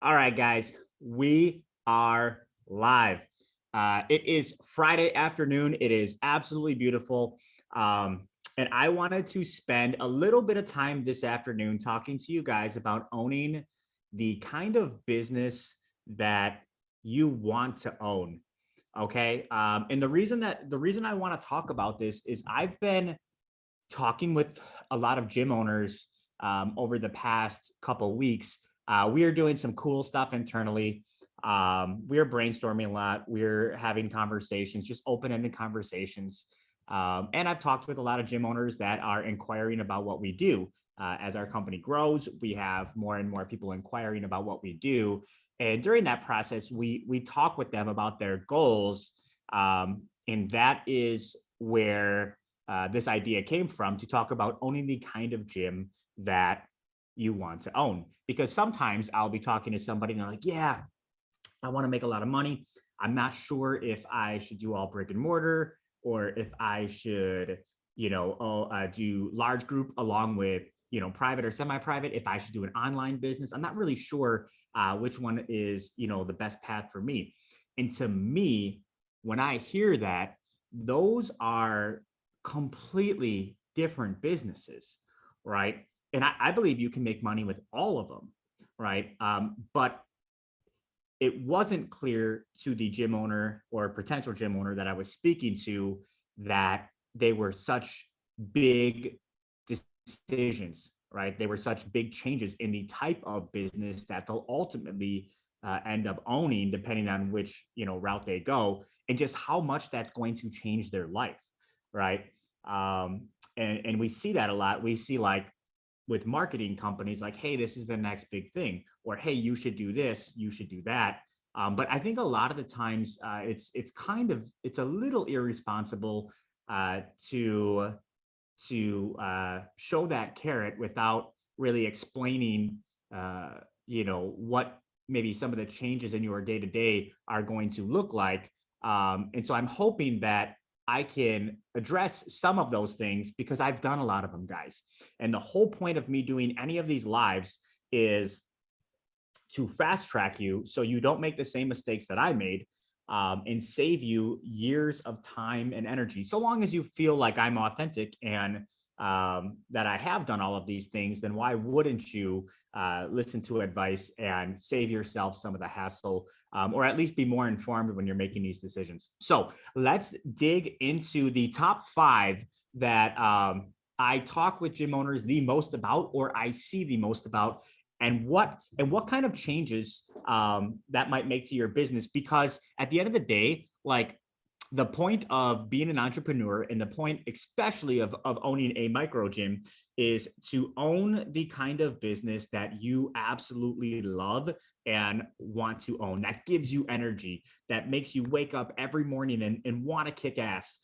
All right, guys, we are live. It is Friday afternoon. It is absolutely beautiful. And I wanted to spend a little bit of time this afternoon talking to you guys about owning the kind of business that you want to own. Okay. And the reason I want to talk about this is I've been talking with a lot of gym owners over the past couple weeks. We are doing some cool stuff internally. We're brainstorming a lot. We're having conversations, just open-ended conversations. And I've talked with a lot of gym owners that are inquiring about what we do. As our company grows, we have more and more people inquiring about what we do. And during that process, we talk with them about their goals. And that is where this idea came from, to talk about owning the kind of gym that you want to own. Because sometimes I'll be talking to somebody and they're like, yeah, I want to make a lot of money. I'm not sure if I should do all brick and mortar or if I should, do large group along with, private or semi-private, if I should do an online business. I'm not really sure which one is, the best path for me. And to me, when I hear that, those are completely different businesses, right? And I believe you can make money with all of them, right? But it wasn't clear to the gym owner or potential gym owner that I was speaking to that they were such big decisions, right? They were such big changes in the type of business that they'll ultimately end up owning, depending on which route they go, and just how much that's going to change their life, right? And we see that a lot. We see, like, with marketing companies, like, hey, this is the next big thing, or hey, you should do this, you should do that. But I think a lot of the times it's a little irresponsible to show that carrot without really explaining what maybe some of the changes in your day to day are going to look like. And so I'm hoping that I can address some of those things, because I've done a lot of them, guys. And the whole point of me doing any of these lives is to fast track you so you don't make the same mistakes that I made, and save you years of time and energy. So long as you feel like I'm authentic and that I have done all of these things, then why wouldn't you listen to advice and save yourself some of the hassle, or at least be more informed when you're making these decisions? So let's dig into the top 5 that I talk with gym owners the most about, or I see the most about, and what kind of changes that might make to your business. Because at the end of the day, like, the point of being an entrepreneur, and the point especially of owning a micro gym, is to own the kind of business that you absolutely love and want to own, that gives you energy, that makes you wake up every morning and want to kick ass.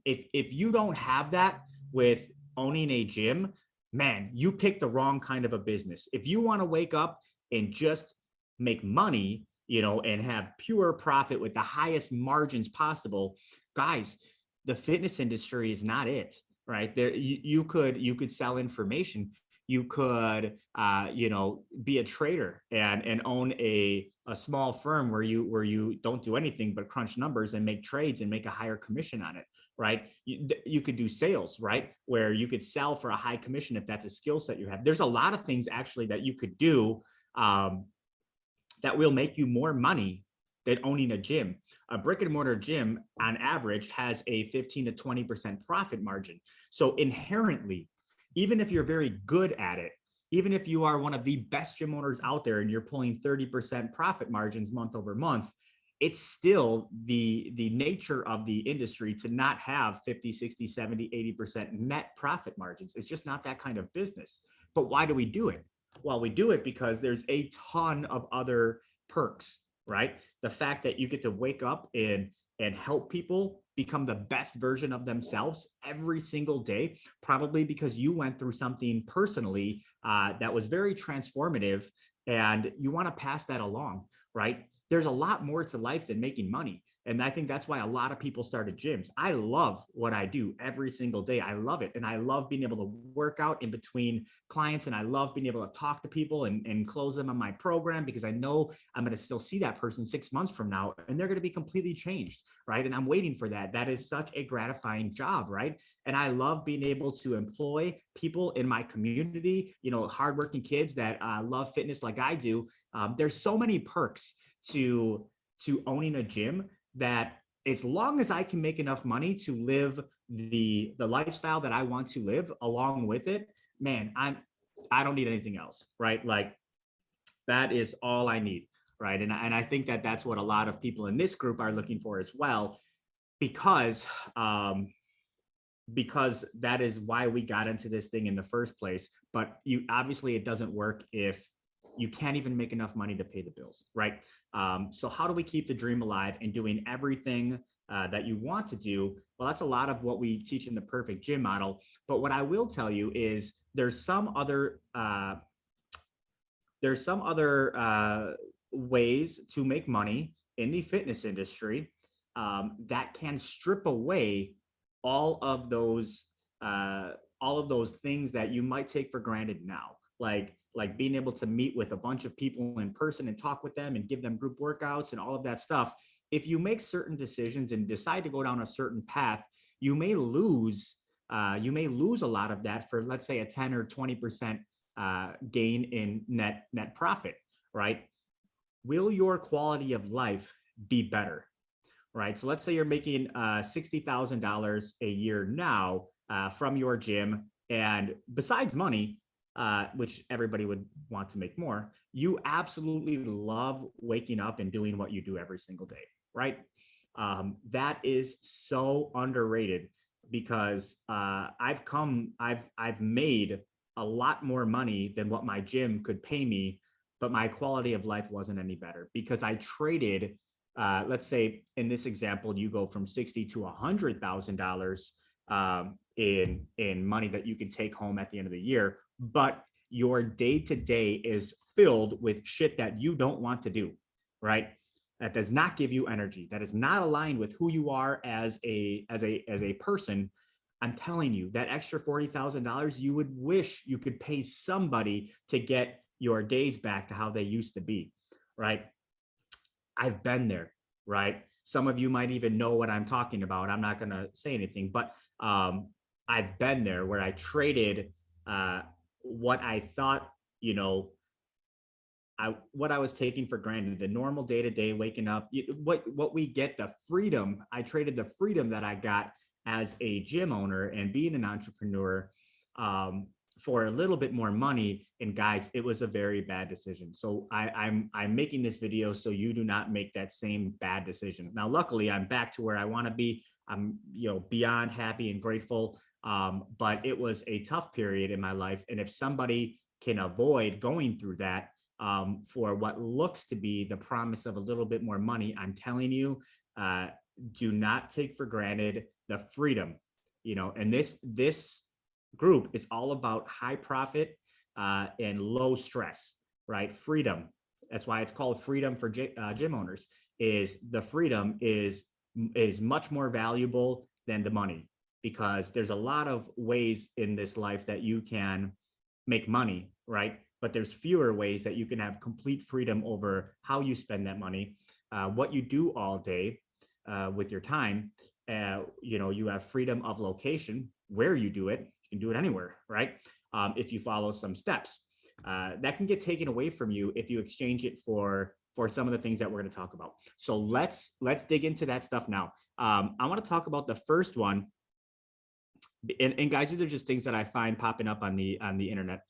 If you don't have that with owning a gym, man, you picked the wrong kind of a business. If you want to wake up and just make money, and have pure profit with the highest margins possible, guys, the fitness industry is not it, right? There, you could sell information. You could, be a trader and own a small firm where you don't do anything but crunch numbers and make trades and make a higher commission on it, right? You could do sales, right, where you could sell for a high commission if that's a skill set you have. There's a lot of things actually that you could do that will make you more money than owning a gym. A brick and mortar gym on average has a 15 to 20% profit margin. So inherently, even if you're very good at it, even if you are one of the best gym owners out there and you're pulling 30% profit margins month over month, it's still the nature of the industry to not have 50, 60, 70, 80% net profit margins. It's just not that kind of business. But why do we do it? Well, we do it because there's a ton of other perks, right? The fact that you get to wake up and help people become the best version of themselves every single day, probably because you went through something personally that was very transformative, and you want to pass that along, right? There's a lot more to life than making money. And I think that's why a lot of people started gyms. I love what I do every single day. I love it. And I love being able to work out in between clients. And I love being able to talk to people and close them on my program, because I know I'm going to still see that person 6 months from now and they're going to be completely changed. Right. And I'm waiting for that. That is such a gratifying job. Right. And I love being able to employ people in my community, hardworking kids that love fitness like I do. There's so many perks to owning a gym, that as long as I can make enough money to live the lifestyle that I want to live along with it, man, I don't need anything else, right? Like, that is all I need, right? And I think that that's what a lot of people in this group are looking for as well, because because that is why we got into this thing in the first place. But obviously it doesn't work if you can't even make enough money to pay the bills, right? So how do we keep the dream alive and doing everything that you want to do? Well, that's a lot of what we teach in the perfect gym model. But what I will tell you is there's some other ways to make money in the fitness industry that can strip away all of those things that you might take for granted now, like being able to meet with a bunch of people in person and talk with them and give them group workouts and all of that stuff. If you make certain decisions and decide to go down a certain path, you may lose a lot of that for, let's say, a 10 or 20% gain in net profit, right? Will your quality of life be better? Right. So let's say you're making $60,000 a year now from your gym. And besides money, which everybody would want to make more, you absolutely love waking up and doing what you do every single day. Right. That is so underrated, because I've made a lot more money than what my gym could pay me, but my quality of life wasn't any better, because I traded let's say in this example, you go from $60,000 to $100,000 in money that you can take home at the end of the year, but your day to day is filled with shit that you don't want to do, right? That does not give you energy. That is not aligned with who you are as a person. I'm telling you, that extra $40,000, you would wish you could pay somebody to get your days back to how they used to be, right? I've been there, right? Some of you might even know what I'm talking about. I'm not going to say anything, but I've been there where I traded what I thought, what I was taking for granted, the normal day to day waking up, what we get, the freedom. I traded the freedom that I got as a gym owner and being an entrepreneur for a little bit more money. And guys, it was a very bad decision. So I'm making this video so you do not make that same bad decision. Now, luckily, I'm back to where I want to be. I'm beyond happy and grateful. But it was a tough period in my life. And if somebody can avoid going through that for what looks to be the promise of a little bit more money, I'm telling you, do not take for granted the freedom. And this group is all about high profit and low stress, right? Freedom. That's why it's called freedom for gym owners. Is the freedom is much more valuable than the money, because there's a lot of ways in this life that you can make money, right? But there's fewer ways that you can have complete freedom over how you spend that money, what you do all day with your time. You have freedom of location, where you do it. You can do it anywhere, right? If you follow some steps. That can get taken away from you if you exchange it for some of the things that we're going to talk about. So let's dig into that stuff now. I want to talk about the first one. And guys, these are just things that I find popping up on the internet.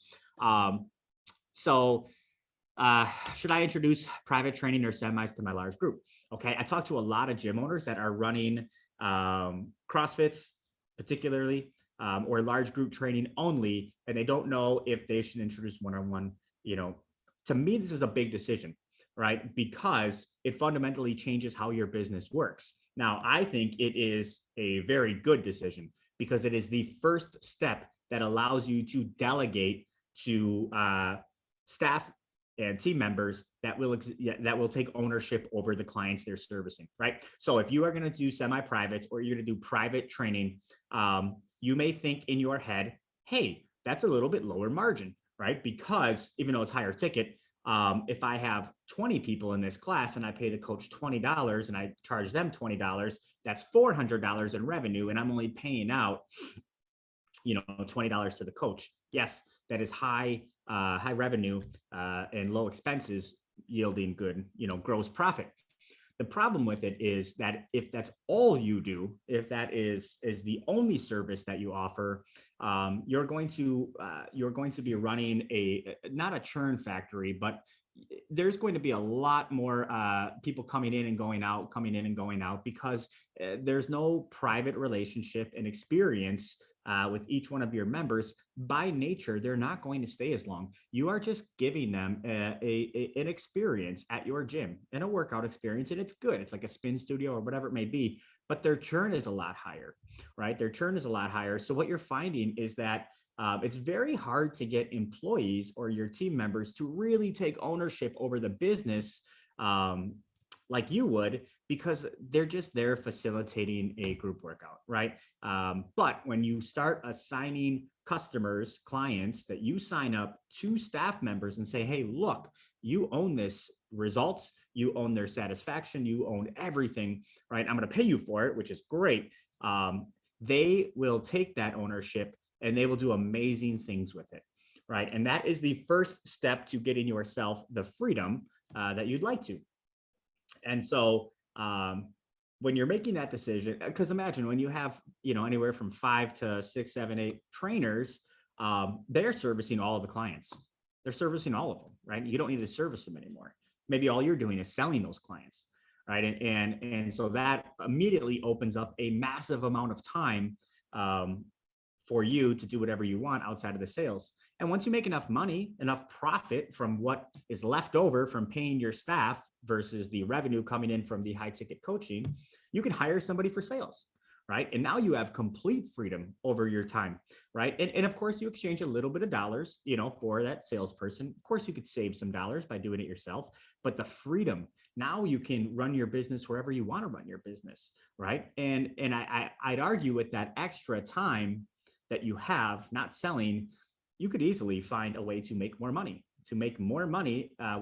So should I introduce private training or semis to my large group? Okay, I talked to a lot of gym owners that are running CrossFits, particularly, or large group training only, and they don't know if they should introduce one-on-one. To me, this is a big decision, right? Because it fundamentally changes how your business works. Now, I think it is a very good decision, because it is the first step that allows you to delegate to staff and team members that will take ownership over the clients they're servicing, right? So if you are going to do semi-privates or you're going to do private training, you may think in your head, hey, that's a little bit lower margin, right? Because even though it's higher ticket, if I have 20 people in this class and I pay the coach $20 and I charge them $20, that's $400 in revenue, and I'm only paying out, $20 to the coach. Yes, that is high revenue and low expenses, yielding good, gross profit. The problem with it is that if that's all you do, if that is the only service that you offer, you're going to be running not a churn factory, but there's going to be a lot more people coming in and going out, because there's no private relationship and experience with each one of your members. By nature, they're not going to stay as long. You are just giving them an experience at your gym and a workout experience, and it's good. It's like a spin studio or whatever it may be, but their churn is a lot higher, right? Their churn is a lot higher. So what you're finding is that it's very hard to get employees or your team members to really take ownership over the business like you would, because they're just there facilitating a group workout, right? But when you start assigning customers, clients that you sign up to staff members and say, hey, look, you own this results, you own their satisfaction, you own everything, right? I'm going to pay you for it, which is great. They will take that ownership and they will do amazing things with it, right? And that is the first step to getting yourself the freedom that you'd like to. And so when you're making that decision, because imagine when you have, anywhere from 5 to 6, 7, 8 trainers, they're servicing all of the clients. They're servicing all of them, right? You don't need to service them anymore. Maybe all you're doing is selling those clients, right? And so that immediately opens up a massive amount of time for you to do whatever you want outside of the sales. And once you make enough money, enough profit from what is left over from paying your staff versus the revenue coming in from the high ticket coaching, you can hire somebody for sales, right? And now you have complete freedom over your time, right? And of course you exchange a little bit of dollars, for that salesperson. Of course you could save some dollars by doing it yourself, but the freedom, now you can run your business wherever you want to run your business, right? And I'd argue with that extra time that you have not selling, you could easily find a way to make more money,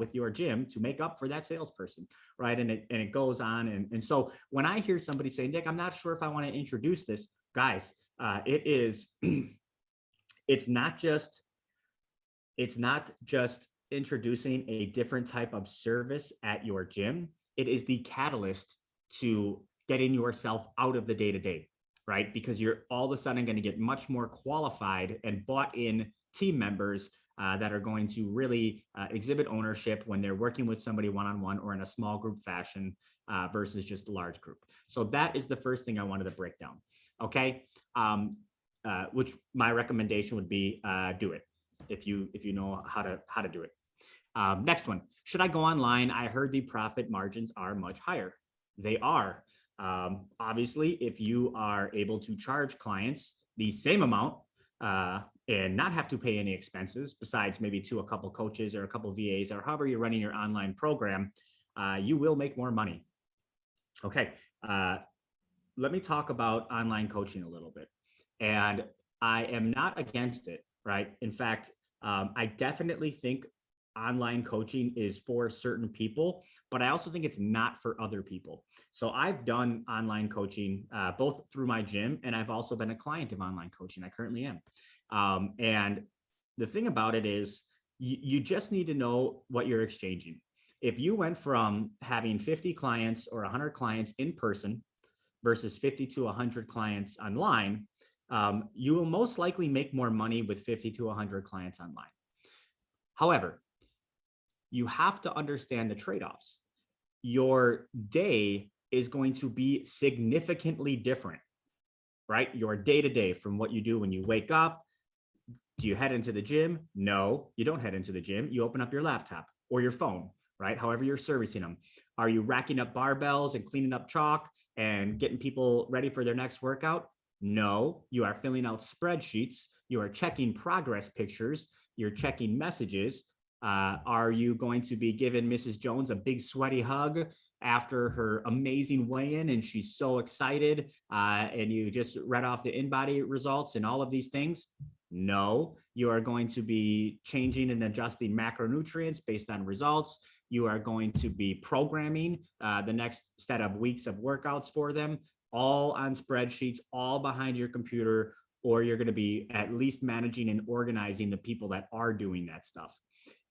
with your gym to make up for that salesperson, right? And it goes on. And so when I hear somebody say, Nick, I'm not sure if I want to introduce this, guys, it's not just introducing a different type of service at your gym. It is the catalyst to getting yourself out of the day-to-day, right? Because you're all of a sudden going to get much more qualified and bought in team members that are going to really exhibit ownership when they're working with somebody one-on-one or in a small group fashion versus just a large group. So that is the first thing I wanted to break down. Okay. Which my recommendation would be do it if you know how to do it. Next one, should I go online? I heard the profit margins are much higher. They are. Obviously, if you are able to charge clients the same amount and not have to pay any expenses besides maybe to a couple coaches or a couple VAs or however you're running your online program, you will make more money. Okay, let me talk about online coaching a little bit. And I am not against it, right? In fact, I definitely think online coaching is for certain people, but I also think it's not for other people. So I've done online coaching both through my gym, and I've also been a client of online coaching. I currently am. And the thing about it is you just need to know what you're exchanging. If you went from having 50 clients or 100 clients in person versus 50 to 100 clients online, you will most likely make more money with 50 to 100 clients online. However, you have to understand the trade-offs. Your day is going to be significantly different, right? Your day-to-day from what you do when you wake up. Do you head into the gym? No, you don't head into the gym. You open up your laptop or your phone, right? However you're servicing them. Are you racking up barbells and cleaning up chalk and getting people ready for their next workout? No, you are filling out spreadsheets. You are checking progress pictures. You're checking messages. Are you going to be giving Mrs. Jones a big sweaty hug after her amazing weigh-in and she's so excited, and you just read off the InBody results and all of these things? No, you are going to be changing and adjusting macronutrients based on results. You are going to be programming the next set of weeks of workouts for them, all on spreadsheets, all behind your computer, or you're going to be at least managing and organizing the people that are doing that stuff.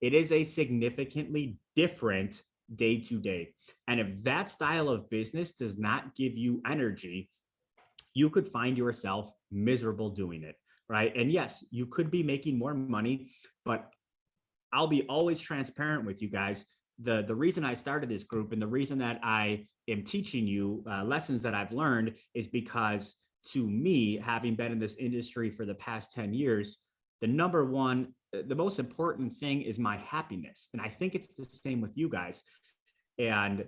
It is a significantly different day to day. And if that style of business does not give you energy, you could find yourself miserable doing it, right? And yes, you could be making more money, but I'll be always transparent with you guys. The reason I started this group and the reason that I am teaching you lessons that I've learned is because, to me, having been in this industry for the past 10 years, the most important thing is my happiness. And I think it's the same with you guys. And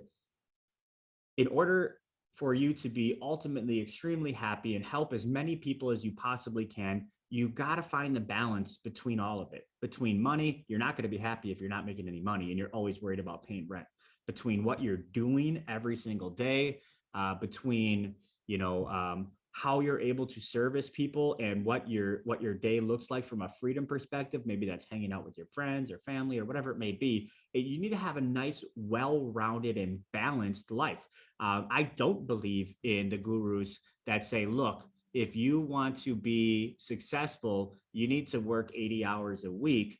in order for you to be ultimately extremely happy and help as many people as you possibly can, you got to find the balance between all of it. Between money, you're not going to be happy if you're not making any money and you're always worried about paying rent. Between what you're doing every single day, between, how you're able to service people and what your day looks like from a freedom perspective. Maybe that's hanging out with your friends or family or whatever it may be. You need to have a nice, well-rounded and balanced life. I don't believe in the gurus that say, look, if you want to be successful, you need to work 80 hours a week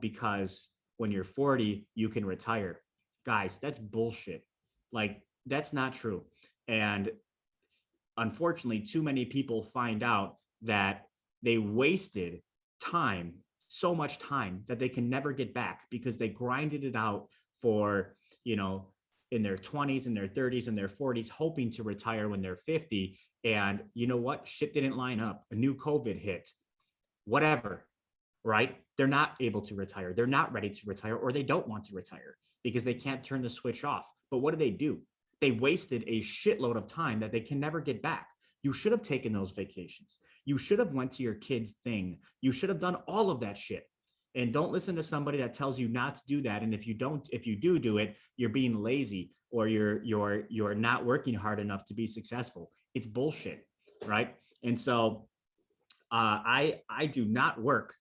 because when you're 40, you can retire. Guys, that's bullshit. Like, that's not true. And unfortunately, too many people find out that they wasted time, so much time that they can never get back because they grinded it out for, in their 20s and their 30s and their 40s, hoping to retire when they're 50. And you know what? Shit didn't line up. A new COVID hit, whatever, right? They're not able to retire. They're not ready to retire, or they don't want to retire because they can't turn the switch off. But what do? They wasted a shitload of time that they can never get back. You should have taken those vacations. You should have went to your kid's thing. You should have done all of that shit. And don't listen to somebody that tells you not to do that. And if you do it, you're being lazy or you're not working hard enough to be successful. It's bullshit, right? And so I do not work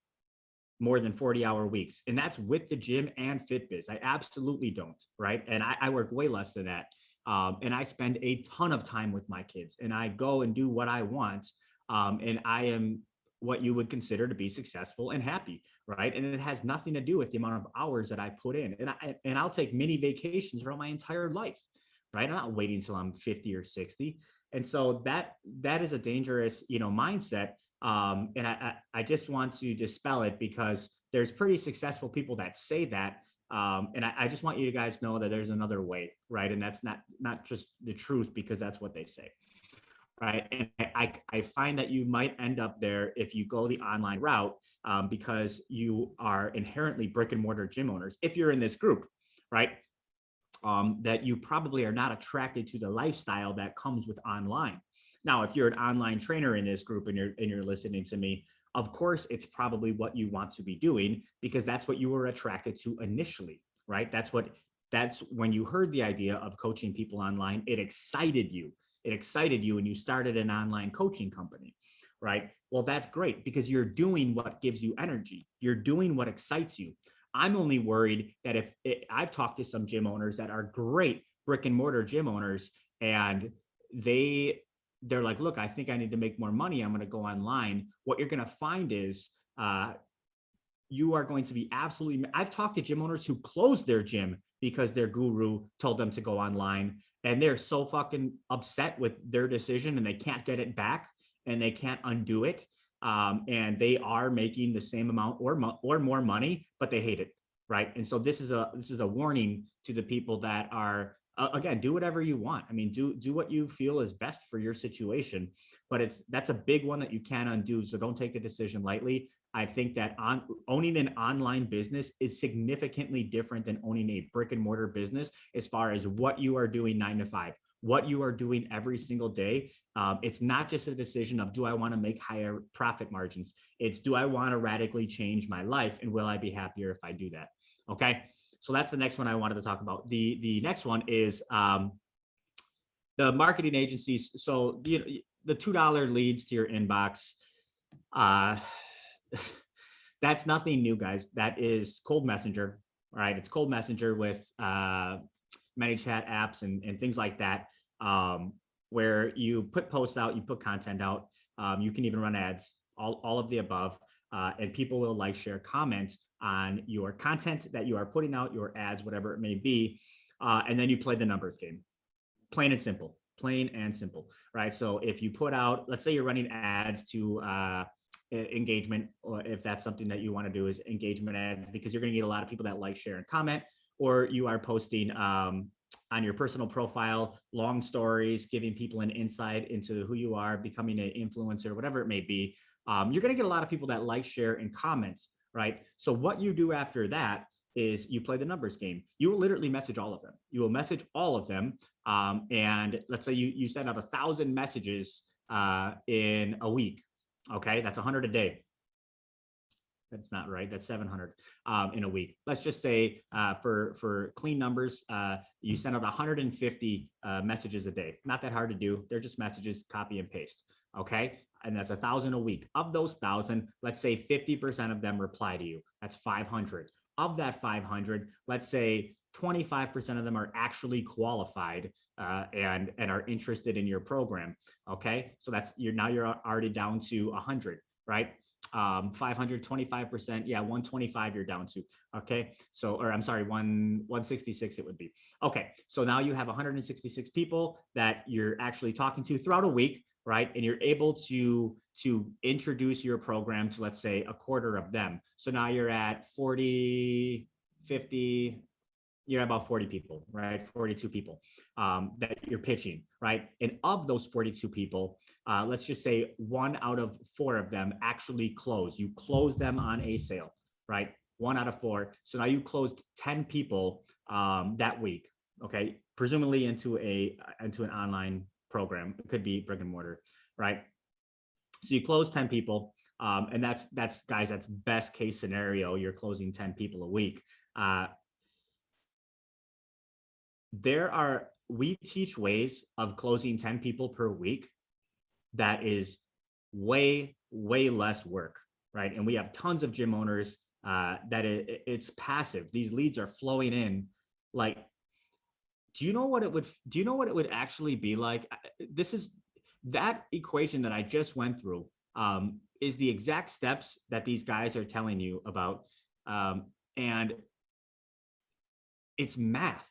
more than 40-hour weeks, and that's with the gym and Fitbiz. I absolutely don't, right? And I work way less than that. And I spend a ton of time with my kids and I go and do what I want. And I am what you would consider to be successful and happy, right? And it has nothing to do with the amount of hours that I put in. And I'll take mini vacations throughout my entire life, right? I'm not waiting until I'm 50 or 60. And so that is a dangerous, mindset. And I just want to dispel it because there's pretty successful people that say that. And I just want you guys to know that there's another way, right? And that's not just the truth because that's what they say, right? And I find that you might end up there if you go the online route because you are inherently brick and mortar gym owners. If you're in this group, right? That you probably are not attracted to the lifestyle that comes with online. Now, if you're an online trainer in this group and you're listening to me, of course, it's probably what you want to be doing because that's what you were attracted to initially, right? That's when you heard the idea of coaching people online, it excited you. It excited you and you started an online coaching company, right? Well, that's great because you're doing what gives you energy. You're doing what excites you. I'm only worried that I've talked to some gym owners that are great brick and mortar gym owners and they're like, look, I think I need to make more money. I'm going to go online. What you're going to find is you are going to be I've talked to gym owners who closed their gym because their guru told them to go online and they're so fucking upset with their decision and they can't get it back and they can't undo it. And they are making the same amount or more money, but they hate it. Right. And so this is a warning to the people that are, again, do whatever you want. I mean, do what you feel is best for your situation, but that's a big one that you can't undo. So don't take the decision lightly. I think that owning an online business is significantly different than owning a brick and mortar business as far as what you are doing 9 to 5. what you are doing every single day. It's not just a decision of, do I want to make higher profit margins? It's, do I want to radically change my life, and will I be happier if I do that? Okay. So that's the next one I wanted to talk about. The next one is the marketing agencies. So the $2 leads to your inbox, that's nothing new, guys. That is cold messenger, right? It's cold messenger with many chat apps and things like that, where you put posts out, you put content out, you can even run ads, all of the above, and people will like, share, comment on your content that you are putting out, your ads, whatever it may be, and then you play the numbers game. Plain and simple, right? So if you put out, let's say you're running ads to engagement, or if that's something that you want to do, is engagement ads, because you're going to get a lot of people that like, share, and comment, or you are posting on your personal profile long stories, giving people an insight into who you are, becoming an influencer, whatever it may be, you're going to get a lot of people that like, share, and comment, right? So what you do after that is you play the numbers game. You will literally message all of them. You will message all of them. And let's say you send out 1,000 messages in a week. Okay, that's 100 a day. That's not right. That's 700 in a week. Let's just say for clean numbers, you send out 150 messages a day. Not that hard to do. They're just messages, copy and paste. Okay, and that's 1,000 a week. Of those 1,000, let's say 50% of them reply to you. That's 500. Of that 500, let's say 25% of them are actually qualified and are interested in your program. Okay, so that's you're already down to 100, right? 500, 25%, yeah, 125 you're down to. Okay, so, or I'm sorry, 166 it would be. Okay, so now you have 166 people that you're actually talking to throughout a week, right? And you're able to introduce your program to, let's say, a quarter of them. So now you're at 40, 50, you're at about 40 people, right? 42 people that you're pitching, right? And of those 42 people, let's just say 1 out of 4 of them actually close. You close them on a sale, right? 1 out of 4. So now you closed 10 people that week, okay? Presumably into an online program. It could be brick and mortar, right? So you close 10 people, and that's guys, that's best case scenario. You're closing 10 people a week. We teach ways of closing 10 people per week that is way less work, right? And we have tons of gym owners that it's passive. These leads are flowing in. Like, do you know what it would actually be like? This is that equation that I just went through is the exact steps that these guys are telling you about, and it's math,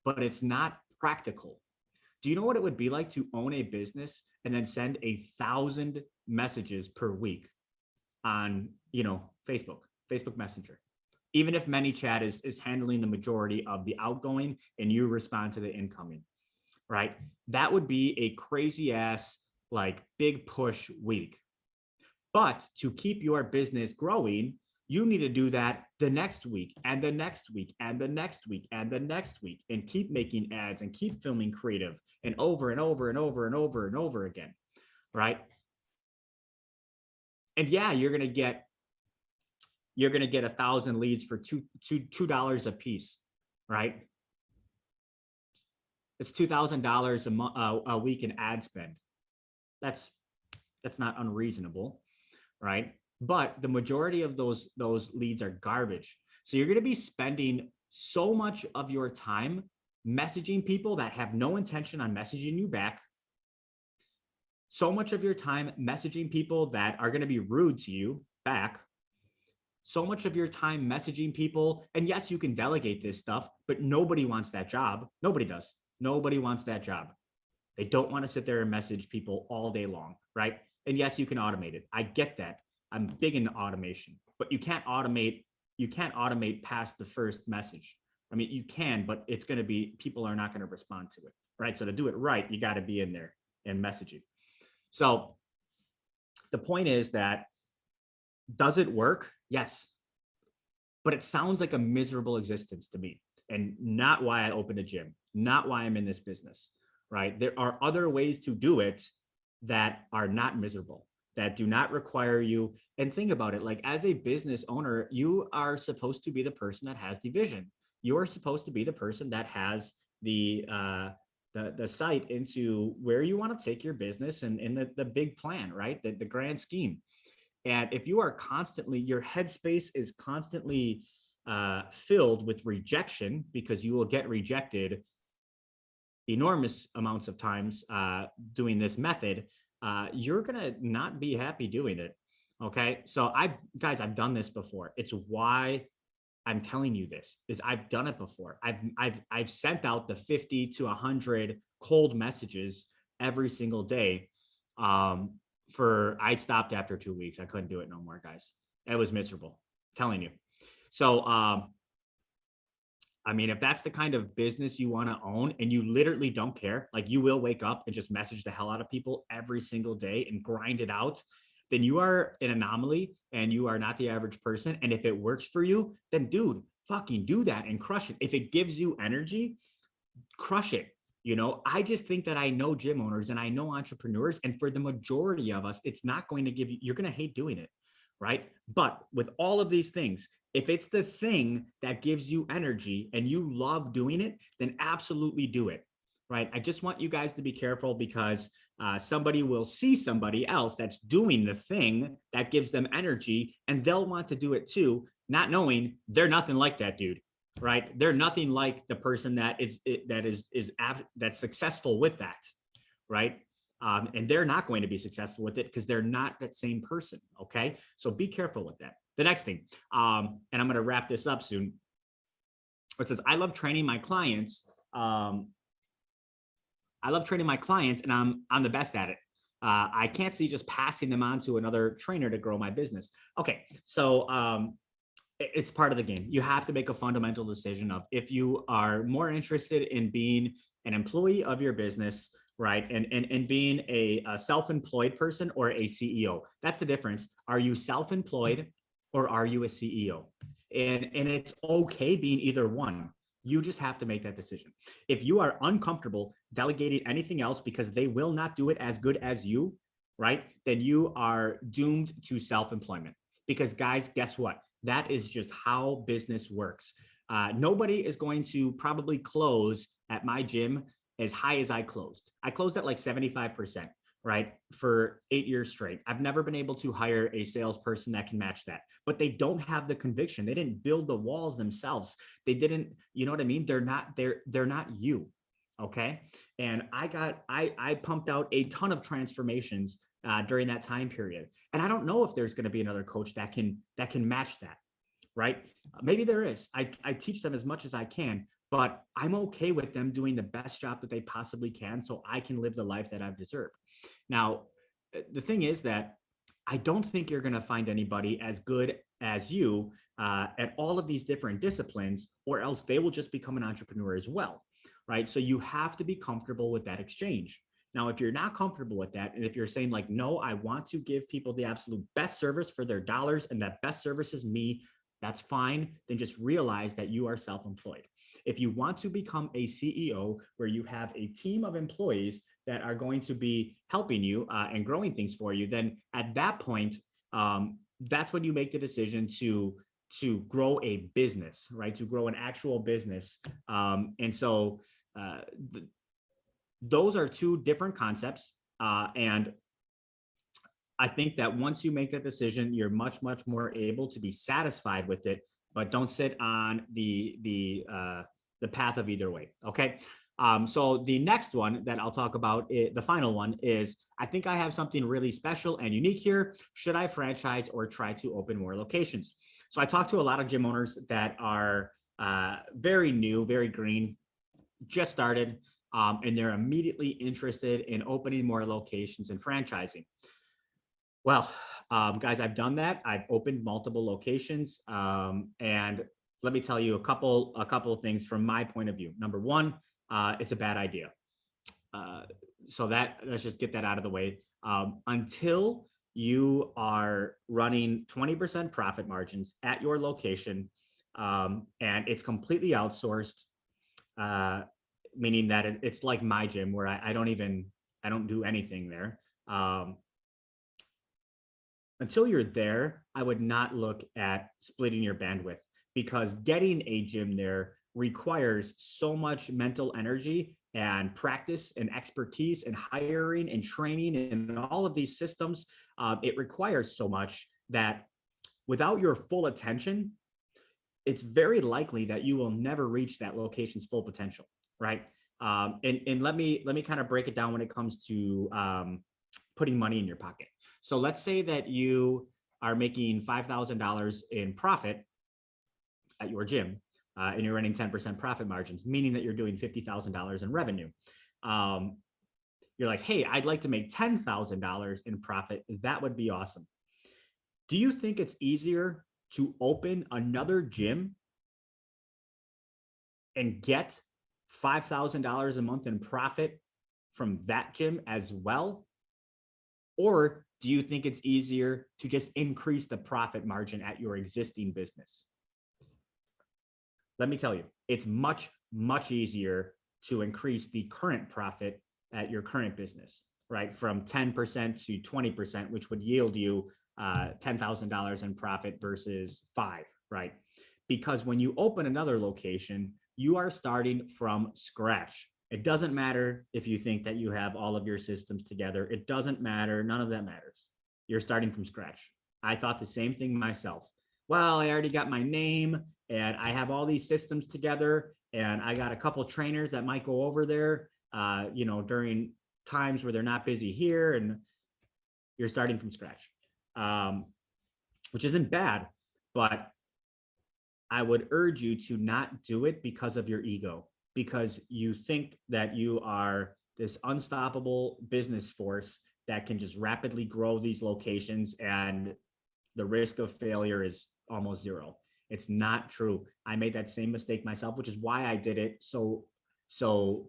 but it's not practical. Do you know what it would be like to own a business and then send 1,000 messages per week on, Facebook Messenger? Even if ManyChat is handling the majority of the outgoing and you respond to the incoming, right? That would be a crazy ass, like, big push week. But to keep your business growing, you need to do that the next week and the next week and the next week and the next week, and keep making ads and keep filming creative, and over and over and over and over and over again, right? And yeah, you're gonna get 1,000 leads for $2 a piece, right? It's $2,000 a week in ad spend. That's not unreasonable, right? But the majority of those leads are garbage. So you're going to be spending so much of your time messaging people that have no intention on messaging you back. So much of your time messaging people that are going to be rude to you back. So much of your time messaging people, and yes, you can delegate this stuff, but nobody wants that job. Nobody does. Nobody wants that job. They don't want to sit there and message people all day long, right? And yes, you can automate it. I get that. I'm big into automation, but you can't automate past the first message. I mean, you can, but it's going to be, people are not going to respond to it, right? So to do it right, you got to be in there and messaging. So the point is that, does it work? Yes. But it sounds like a miserable existence to me, and not why I opened a gym, not why I'm in this business. right? There are other ways to do it that are not miserable, that do not require you. And think about it, like as a business owner, you are supposed to be the person that has the vision. You are supposed to be the person that has the sight into where you want to take your business and the big plan, right? The grand scheme. And if you are constantly, your headspace is constantly filled with rejection, because you will get rejected enormous amounts of times doing this method, you're gonna not be happy doing it. Okay, so I've done this before. It's why I'm telling you this, is I've done it before. I've sent out the 50 to 100 cold messages every single day. I stopped after 2 weeks. I couldn't do it no more, guys. It was miserable. I'm telling you. So I mean, if that's the kind of business you want to own and you literally don't care, like you will wake up and just message the hell out of people every single day and grind it out, then you are an anomaly and you are not the average person. And if it works for you, then dude, fucking do that and crush it. If it gives you energy, crush it. You know, I just think that I know gym owners and I know entrepreneurs, and for the majority of us, it's not going to give you, you're going to hate doing it, right? But with all of these things, if it's the thing that gives you energy and you love doing it, then absolutely do it, right? I just want you guys to be careful, because somebody will see somebody else that's doing the thing that gives them energy and they'll want to do it too, not knowing they're nothing like that dude, right? They're nothing like the person that's successful with that, right? And they're not going to be successful with it because they're not that same person. Okay, so be careful with that. The next thing, and I'm going to wrap this up soon. It says, I love training my clients. I love training my clients, and I'm the best at it. I can't see just passing them on to another trainer to grow my business. Okay, so it's part of the game. You have to make a fundamental decision of if you are more interested in being an employee of your business, right? And being a self-employed person or a CEO. That's the difference. Are you self-employed or are you a CEO? And it's okay being either one. You just have to make that decision. If you are uncomfortable delegating anything else because they will not do it as good as you, right? Then you are doomed to self-employment. Because guys, guess what? That is just how business works. Nobody is going to probably close at my gym as high as I closed. I closed at like 75%, right? For 8 years straight. I've never been able to hire a salesperson that can match that, but they don't have the conviction. They didn't build the walls themselves. They didn't, you know what I mean? They're not you. Okay. And I pumped out a ton of transformations during that time period. And I don't know if there's going to be another coach that can match that, right? Maybe there is. I teach them as much as I can, but I'm okay with them doing the best job that they possibly can so I can live the life that I've deserved. Now, the thing is that I don't think you're going to find anybody as good as you at all of these different disciplines, or else they will just become an entrepreneur as well, right? So you have to be comfortable with that exchange. Now, if you're not comfortable with that, and if you're saying like, no, I want to give people the absolute best service for their dollars, and that best service is me, that's fine. Then just realize that you are self-employed. If you want to become a CEO where you have a team of employees that are going to be helping you and growing things for you, then at that point, that's when you make the decision to grow a business, right? To grow an actual business. And so those are two different concepts. And I think that once you make that decision, you're much, much more able to be satisfied with it, but don't sit on the path of either way. Okay. So the next one that I'll talk about, the final one, is I think I have something really special and unique here. Should I franchise or try to open more locations? So I talked to a lot of gym owners that are very new, very green, just started, and they're immediately interested in opening more locations and franchising. Well, guys, I've done that. I've opened multiple locations, and let me tell you a couple of things from my point of view. Number one, it's a bad idea. So let's just get that out of the way. Until you are running 20% profit margins at your location, and it's completely outsourced, meaning that it's like my gym where I don't do anything there. Until you're there, I would not look at splitting your bandwidth, because getting a gym there requires so much mental energy and practice and expertise and hiring and training and all of these systems. It requires so much that without your full attention, it's very likely that you will never reach that location's full potential, right? And let me kind of break it down when it comes to putting money in your pocket. So let's say that you are making $5,000 in profit at your gym, and you're running 10% profit margins, meaning that you're doing $50,000 in revenue. You're like, hey, I'd like to make $10,000 in profit. That would be awesome. Do you think it's easier to open another gym and get $5,000 a month in profit from that gym as well? Or do you think it's easier to just increase the profit margin at your existing business? Let me tell you, it's much, much easier to increase the current profit at your current business, right? From 10% to 20%, which would yield you $10,000 in profit versus 5, right? Because when you open another location, you are starting from scratch. It doesn't matter if you think that you have all of your systems together. It doesn't matter. None of that matters. You're starting from scratch. I thought the same thing myself. Well, I already got my name and I have all these systems together, and I got a couple of trainers that might go over there, during times where they're not busy here, and you're starting from scratch, which isn't bad, but I would urge you to not do it because of your ego, because you think that you are this unstoppable business force that can just rapidly grow these locations and the risk of failure is almost zero. It's not true. I made that same mistake myself, which is why I did it so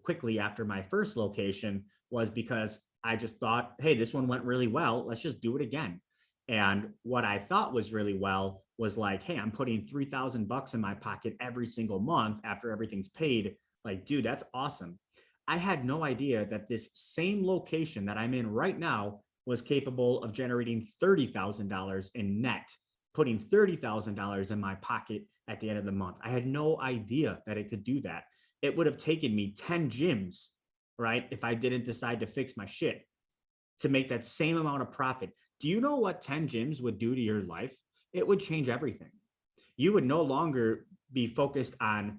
quickly after my first location, was because I just thought, hey, this one went really well. Let's just do it again. And what I thought was really well was like, hey, I'm putting $3,000 in my pocket every single month after everything's paid. Like, dude, that's awesome. I had no idea that this same location that I'm in right now was capable of generating $30,000 in net, putting $30,000 in my pocket at the end of the month. I had no idea that it could do that. It would have taken me 10 gyms, right, if I didn't decide to fix my shit, to make that same amount of profit. Do you know what 10 gyms would do to your life? It would change everything. You would no longer be focused on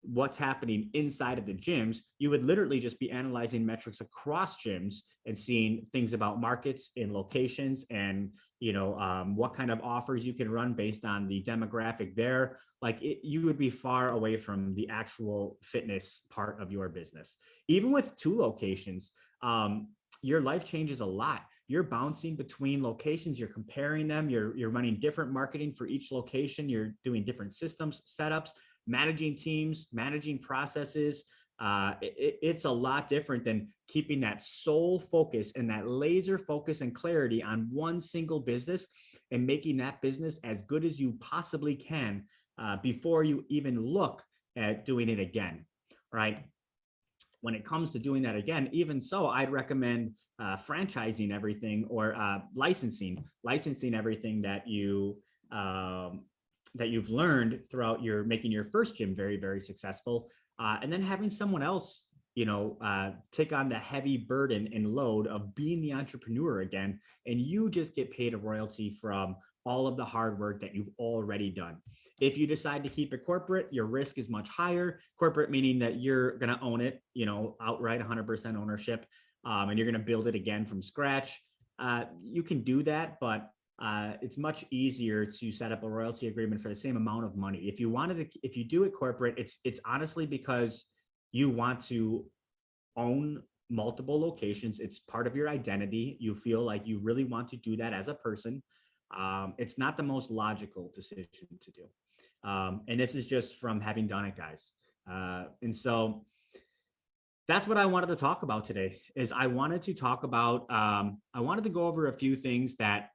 what's happening inside of the gyms. You would literally just be analyzing metrics across gyms and seeing things about markets and locations, and what kind of offers you can run based on the demographic there. You would be far away from the actual fitness part of your business. Even with 2 locations, your life changes a lot. You're bouncing between locations, you're comparing them, you're running different marketing for each location, you're doing different systems, setups, managing teams, managing processes. It's a lot different than keeping that sole focus and that laser focus and clarity on one single business and making that business as good as you possibly can before you even look at doing it again, right? When it comes to doing that again, even so, I'd recommend franchising everything, or licensing everything that you've learned throughout making your first gym very, very successful, and then having someone else, take on the heavy burden and load of being the entrepreneur again, and you just get paid a royalty from all of the hard work that you've already done. If you decide to keep it corporate, your risk is much higher. Corporate meaning that you're going to own it, outright 100% ownership, and you're going to build it again from scratch. You can do that, but it's much easier to set up a royalty agreement for the same amount of money. If you do it corporate, it's honestly because you want to own multiple locations. It's part of your identity. You feel like you really want to do that as a person. It's not the most logical decision to do. And this is just from having done it, guys. And so that's what I wanted to talk about today. I wanted to go over a few things that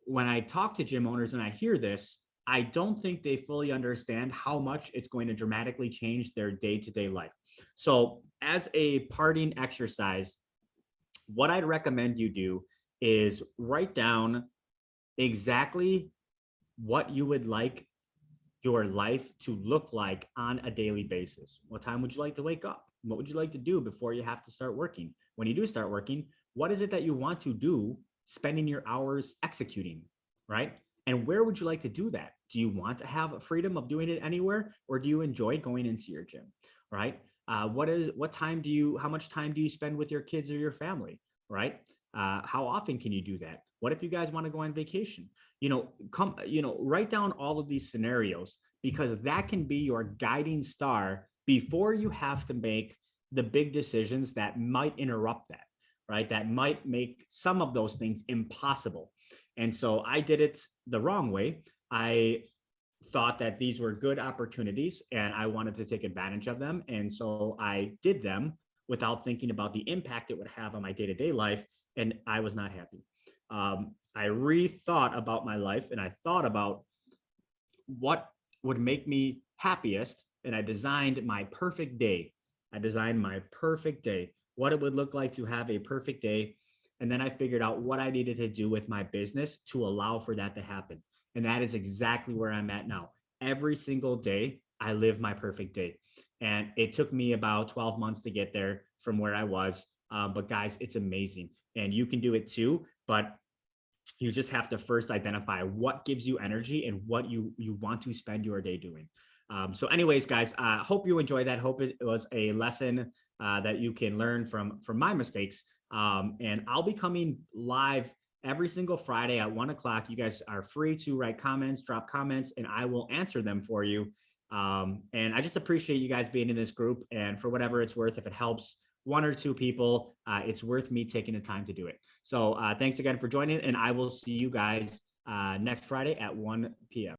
when I talk to gym owners and I hear this, I don't think they fully understand how much it's going to dramatically change their day-to-day life. So, as a parting exercise, what I'd recommend you do is write down exactly what you would like your life to look like on a daily basis. What time would you like to wake up? What would you like to do before you have to start working? When you do start working, what is it that you want to do, spending your hours executing, right? And where would you like to do that? Do you want to have a freedom of doing it anywhere, or do you enjoy going into your gym, right? What time do you, how much time do you spend with your kids or your family, right? How often can you do that? What if you guys want to go on vacation? Write down all of these scenarios, because that can be your guiding star before you have to make the big decisions that might interrupt that, right? That might make some of those things impossible. And so I did it the wrong way. I thought that these were good opportunities and I wanted to take advantage of them. And so I did them without thinking about the impact it would have on my day to day life. And I was not happy. I rethought about my life and I thought about what would make me happiest. And I designed my perfect day. I designed my perfect day, what it would look like to have a perfect day. And then I figured out what I needed to do with my business to allow for that to happen. And that is exactly where I'm at now. Every single day, I live my perfect day. And it took me about 12 months to get there from where I was. But guys, it's amazing. And you can do it too. But you just have to first identify what gives you energy and what you want to spend your day doing. So anyways, guys, hope you enjoy that. Hope it was a lesson that you can learn from my mistakes. And I'll be coming live every single Friday at 1 o'clock. You guys are free to write comments, drop comments, and I will answer them for you. And I just appreciate you guys being in this group. And for whatever it's worth, if it helps one or two people, it's worth me taking the time to do it. So thanks again for joining, and I will see you guys next Friday at 1 p.m.